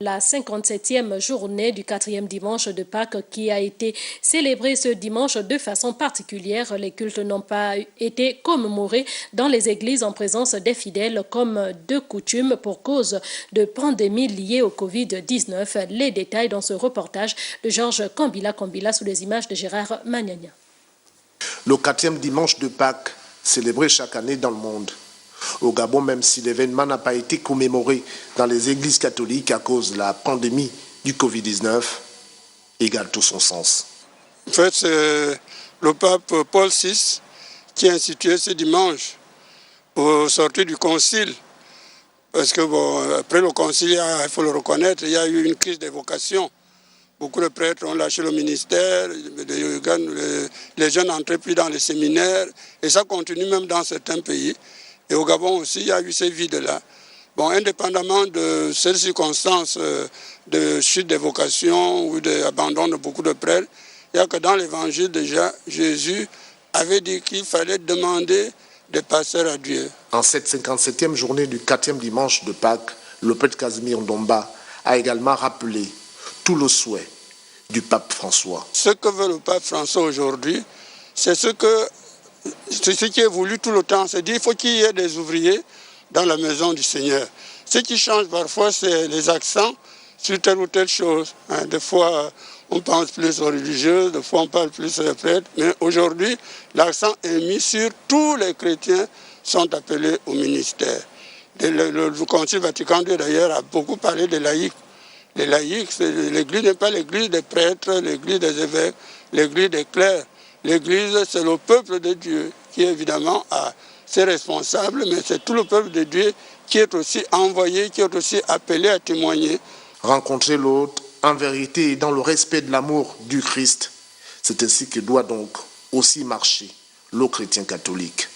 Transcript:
La 57e journée du 4e dimanche de Pâques qui a été célébrée ce dimanche de façon particulière. Les cultes n'ont pas été commémorés dans les églises en présence des fidèles comme de coutume pour cause de pandémie liée au Covid-19. Les détails dans ce reportage de Georges Kambila sous les images de Gérard Magnagna. Le 4e dimanche de Pâques, célébré chaque année dans le monde. Au Gabon, même si l'événement n'a pas été commémoré dans les églises catholiques à cause de la pandémie du Covid-19, égale tout son sens. En fait, c'est le pape Paul VI qui a institué ce dimanche pour sortir du concile. Parce que après le concile, il faut le reconnaître, il y a eu une crise des vocations. Beaucoup de prêtres ont lâché le ministère, les jeunes n'entraient plus dans les séminaires, et ça continue même dans certains pays. Et au Gabon aussi, il y a eu ces vides-là. Bon, indépendamment de ces circonstances de chute des vocations ou d'abandon de beaucoup de prêtres, il y a que dans l'Évangile déjà, Jésus avait dit qu'il fallait demander des pasteurs à Dieu. En cette 57e journée du 4e dimanche de Pâques, le prêtre Casimir Ndomba a également rappelé tout le souhait du pape François. Ce que veut le pape François aujourd'hui, c'est ce qui est voulu tout le temps, c'est dire qu'il faut qu'il y ait des ouvriers dans la maison du Seigneur. Ce qui change parfois, c'est les accents sur telle ou telle chose. Des fois, on pense plus aux religieux, des fois on parle plus aux prêtres, mais aujourd'hui, l'accent est mis sur tous les chrétiens sont appelés au ministère. Le Concile Vatican II, d'ailleurs, a beaucoup parlé des laïcs. Les laïcs, l'église n'est pas l'église des prêtres, l'église des évêques, l'église des clercs. L'église, c'est le peuple de Dieu qui, évidemment, a ses responsables, mais c'est tout le peuple de Dieu qui est aussi envoyé, qui est aussi appelé à témoigner. Rencontrer l'autre en vérité et dans le respect de l'amour du Christ, c'est ainsi que doit donc aussi marcher le chrétien catholique.